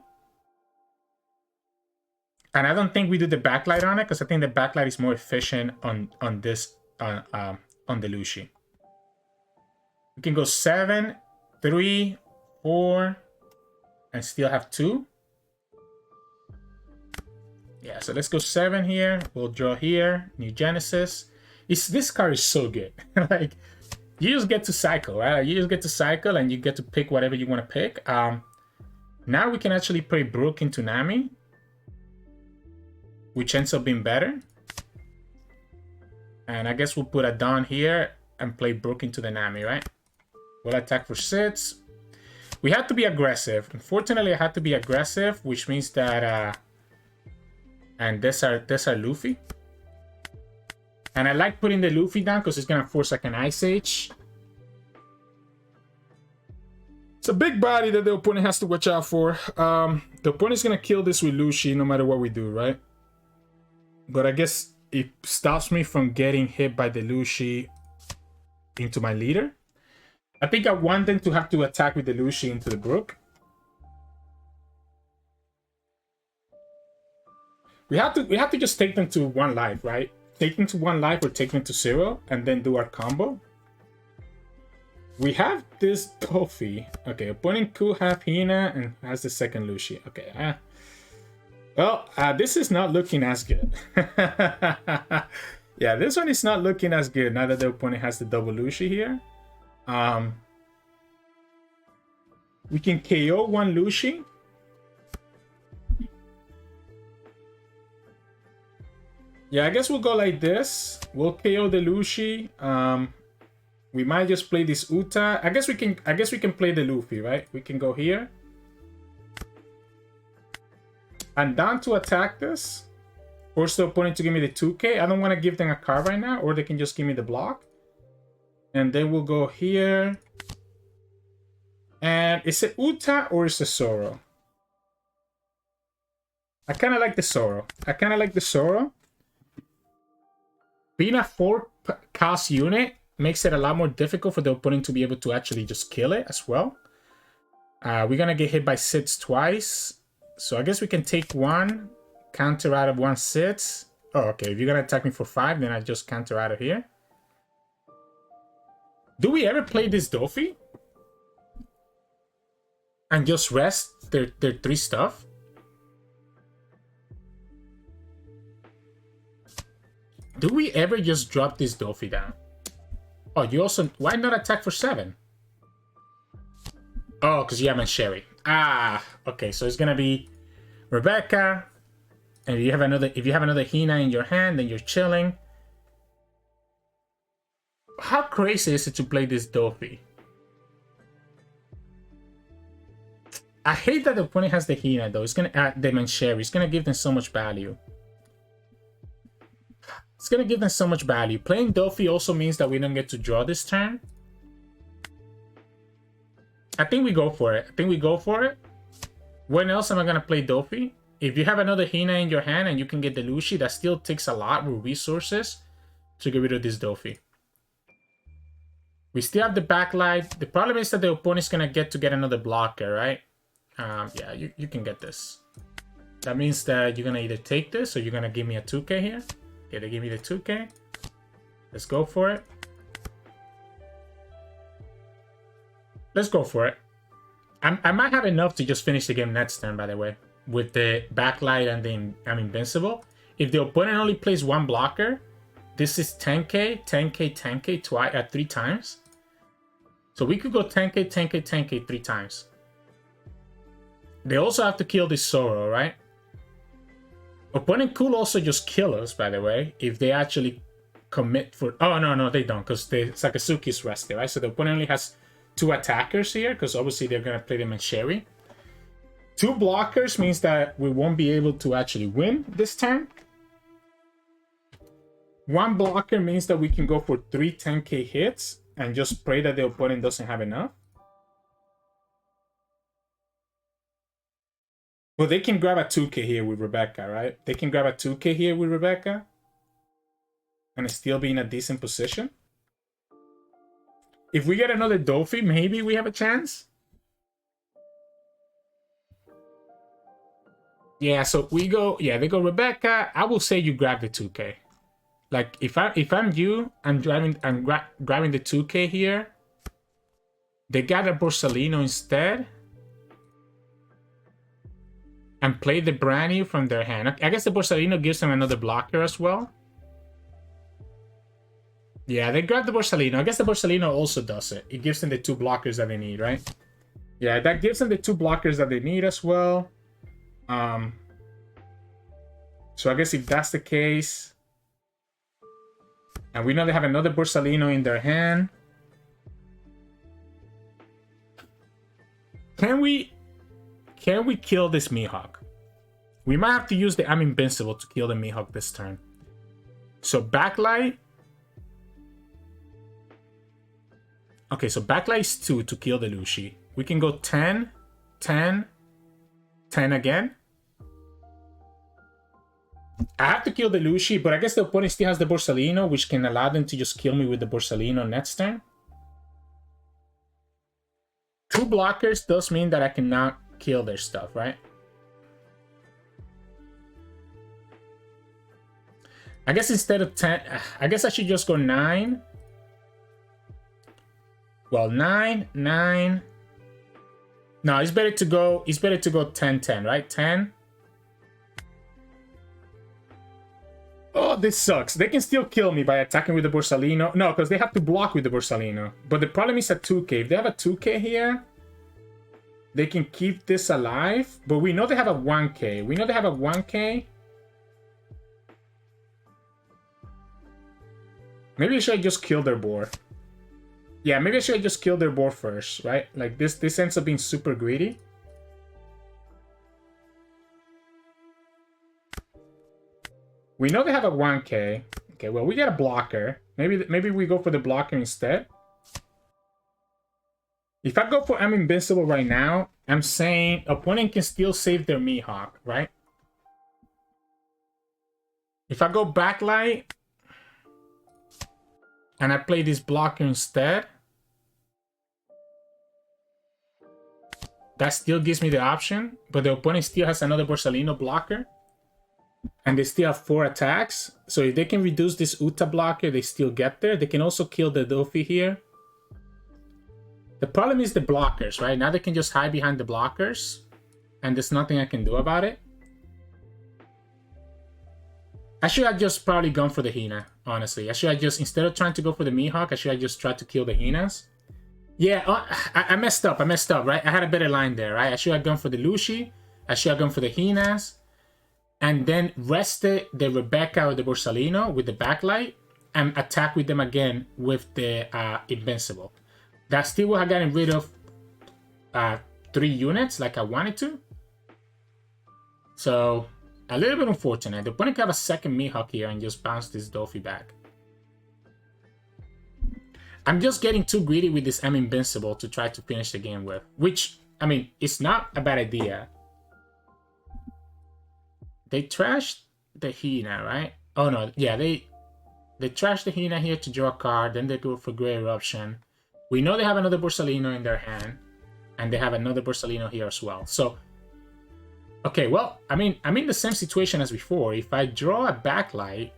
And I don't think we do the backlight on it, because I think the backlight is more efficient on this, on the Luffy. We can go 7, 3, 4, and still have 2. Yeah, so let's go 7 here. We'll draw here, New Genesis. This card is so good. Like, you just get to cycle, right? You just get to cycle and you get to pick whatever you want to pick. Now we can actually play Brook into Nami, which ends up being better. And I guess we'll put a Dawn here and play Brook into the Nami, right? We'll attack for 6. We have to be aggressive. Unfortunately, I have to be aggressive, which means that... and this are Luffy. And I like putting the Luffy down because it's going to force like an Ice Age. It's a big body that the opponent has to watch out for. The opponent's going to kill this with Luffy no matter what we do, right? But I guess it stops me from getting hit by the Luffy into my leader. I think I want them to have to attack with the Luffy into the Brook. We have to just take them to 1 life, right? Take them to 1 life or take them to 0 and then do our combo. We have this Doffy. Okay, opponent could have Hina and has the second Luffy. Okay, well, this is not looking as good. Yeah, this one is not looking as good now that the opponent has the double Luffy here. We can KO 1 Luffy. Yeah, I guess we'll go like this. We'll KO the Luffy. We might just play this Uta. I guess we can play the Luffy, right? We can go here. And down to attack this. Force the opponent to give me the 2k. I don't want to give them a card right now, or they can just give me the block. And then we'll go here. And is it Uta or is it Zoro? I kind of like the Zoro. Being a 4-cost unit makes it a lot more difficult for the opponent to be able to actually just kill it as well. We're going to get hit by sits twice. So I guess we can take one, counter out of one sits. Oh, okay. If you're going to attack me for 5, then I just counter out of here. Do we ever play this Dofi? And just rest their 3 stuff? Do we ever just drop this Dofi down? Oh, you also... Why not attack for 7? Oh, because you haven't Sherry. Ah, okay. So it's gonna be Rebecca, and if you have another Hina in your hand, then you're chilling. How crazy is it to play this Dofi? I hate that the opponent has the Hina though. It's gonna add them and Sherry. It's gonna give them so much value. It's gonna give them so much value. Playing Dofi also means that we don't get to draw this turn. I think we go for it. When else am I gonna play Dofi? If you have another Hina in your hand and you can get the Lucy, that still takes a lot of resources to get rid of this Dofi. We still have the backlight. The problem is that the opponent's gonna get another blocker, right? Yeah, you can get this. That means that you're gonna either take this or you're gonna give me a 2k here. Okay, they give me the 2k. Let's go for it. Let's go for it. I might have enough to just finish the game next turn, by the way. With the backlight and the I'm Invincible. If the opponent only plays 1 blocker, this is 10k, 10k, 10k 3 times. So we could go 10k, 10k, 10k 3 times. They also have to kill this Zoro, right? Opponent could also just kill us, by the way, if they actually commit for... Oh, no, they don't, because the Sakazuki is rested, right? So the opponent only has 2 attackers here, because obviously they're going to play them in Sherry. 2 blockers means that we won't be able to actually win this turn. 1 blocker means that we can go for 3 10k hits and just pray that the opponent doesn't have enough. But they can grab a 2k here with Rebecca, right? They can grab a 2k here with Rebecca and still be in a decent position. If we get another Dofi, maybe we have a chance. Yeah, so we go... Yeah, they go Rebecca. I will say you grab the 2k. Like, if I'm you, I'm grabbing the 2k here. They got a Borsalino instead. And play the brand new from their hand. I guess the Borsalino gives them another blocker as well. Yeah, they grab the Borsalino. I guess the Borsalino also does it. It gives them the 2 blockers that they need, right? Yeah, that gives them the 2 blockers that they need as well. So I guess if that's the case... And we know they have another Borsalino in their hand. Can we kill this Mihawk? We might have to use the I'm Invincible to kill the Mihawk this turn. So backlight. Okay, so backlight is 2 to kill the Lucy. We can go 10, 10, 10 again. I have to kill the Lucy, but I guess the opponent still has the Borsalino, which can allow them to just kill me with the Borsalino next turn. 2 blockers does mean that I cannot kill their stuff, right? I guess instead of 10, I guess I should just go 9. Well, 9, 9. No, it's better to go 10, 10, right? 10. Oh, this sucks. They can still kill me by attacking with the Borsalino. No, because they have to block with the Borsalino. But the problem is at 2k. If they have a 2k here, they can keep this alive. But we know they have a 1k. We know they have a 1k. Maybe I should just kill their board. Yeah, maybe I should just kill their board first, right? Like this ends up being super greedy. We know they have a 1k. Okay, well, we get a blocker. Maybe we go for the blocker instead. If I go for I'm Invincible right now, I'm saying opponent can still save their Mihawk, right? If I go Backlight and I play this blocker instead, that still gives me the option, but the opponent still has another Borsalino blocker. And they still have 4 attacks. So if they can reduce this Uta blocker, they still get there. They can also kill the Luffy here. The problem is the blockers, right? Now they can just hide behind the blockers. And there's nothing I can do about it. I should have just probably gone for the Hina, honestly. I should have just, instead of trying to go for the Mihawk, I should have just tried to kill the Hinas. Yeah, I messed up, right? I had a better line there, right? I should have gone for the Lushi. I should have gone for the Hinas. And then rested the Rebecca or the Borsalino with the Backlight and attack with them again with the Invincible. That still would have gotten rid of 3 units like I wanted to. So, a little bit unfortunate. The opponent could have a second Mihawk here and just bounce this Doffy back. I'm just getting too greedy with this I'm Invincible to try to finish the game with. Which, I mean, it's not a bad idea. They trashed the Hina, right? Oh no, yeah, they trashed the Hina here to draw a card, then they go for Great Eruption. We know they have another Borsalino in their hand, and they have another Borsalino here as well. So, okay, well, I mean, I'm in the same situation as before. If I draw a Backlight,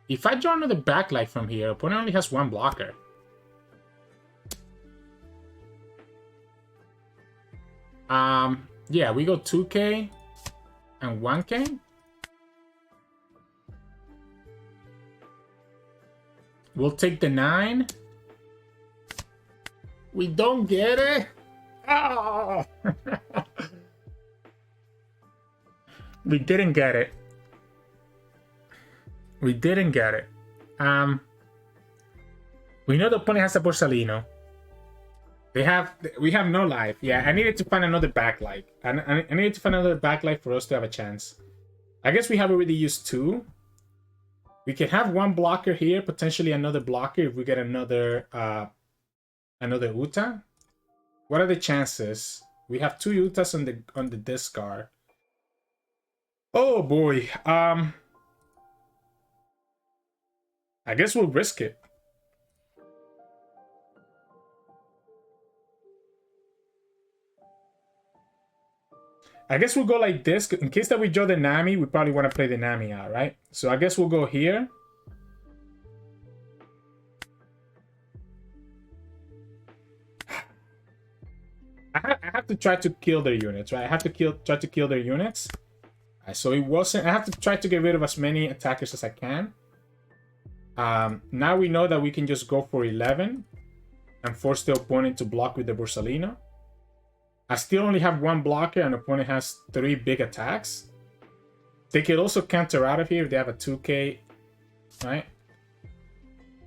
if I draw another Backlight from here, opponent only has 1 blocker. Yeah, we go 2k and 1k. We'll take the 9. We don't get it. Oh! We didn't get it. We didn't get it. We know the opponent has a Borsalino. We have no life. Yeah, I needed to find another Backlight. I needed to find another Backlight for us to have a chance. I guess we have already used 2. We can have 1 blocker here, potentially another blocker if we get another Uta. What are the chances? We have 2 Utas on the discard. Oh boy. I guess we'll risk it. I guess we'll go like this. In case that we draw the Nami, we probably want to play the Nami out, right? So I guess we'll go here. I have to try to kill their units, right? I have to try to kill their units. Right, so it wasn't. I have to try to get rid of as many attackers as I can. Now we know that we can just go for 11 and force the opponent to block with the Borsalino. I still only have 1 blocker and the opponent has 3 big attacks. They could also counter out of here if they have a 2k, right?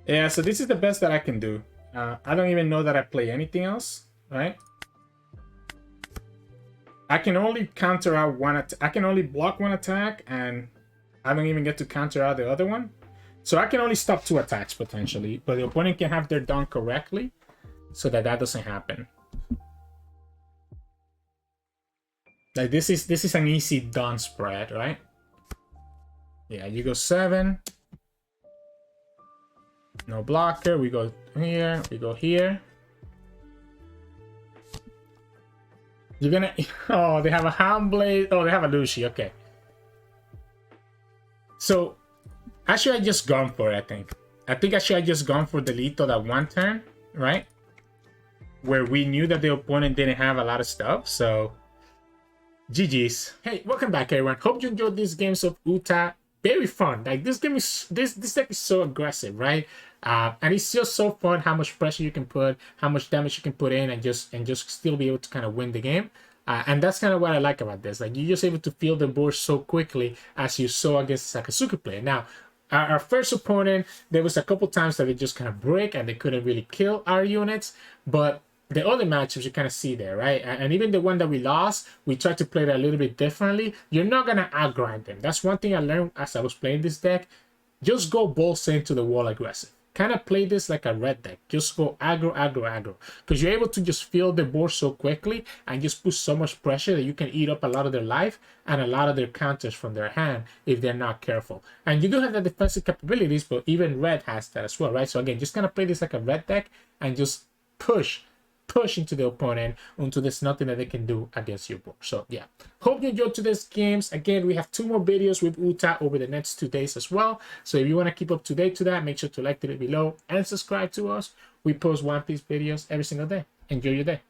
Yeah, so this is the best that I can do. I don't even know that I play anything else, right? I can only counter out I can only block 1 attack and I don't even get to counter out the other one. So I can only stop 2 attacks potentially, but the opponent can have their done correctly so that doesn't happen. Like this is an easy done spread, right? Yeah, you go 7. No blocker. We go here. We go here. You're gonna. Oh, they have a Houndblade. Oh, they have a Lucy. Okay. So, I should have just gone for it, I think. I think I should have just gone for Delito that 1 turn, right? Where we knew that the opponent didn't have a lot of stuff, so. GG's. Hey, welcome back everyone. Hope you enjoyed these games of Uta. Very fun. Like this game is this deck is so aggressive, right? And it's just so fun how much pressure you can put, how much damage you can put in, and just still be able to kind of win the game. And that's kind of what I like about this. Like you're just able to feel the board so quickly as you saw against the Sakazuki player. Now, Our first opponent, there was a couple times that they just kind of break and they couldn't really kill our units, but the other matchups you kind of see there, right? And even the one that we lost, we tried to play it a little bit differently. You're not going to aggro them. That's one thing I learned as I was playing this deck. Just go balls into the wall aggressive. Kind of play this like a red deck. Just go aggro, aggro, aggro. Because you're able to just fill the board so quickly and just put so much pressure that you can eat up a lot of their life and a lot of their counters from their hand if they're not careful. And you do have the defensive capabilities, but even red has that as well, right? So again, just kind of play this like a red deck and just push into the opponent until there's nothing that they can do against your board. So yeah, hope you enjoyed today's games. Again, we have 2 more videos with Uta over the next 2 days as well. So if you want to keep up to date to that, make sure to like it below and subscribe to us. We post One Piece videos every single day. Enjoy your day.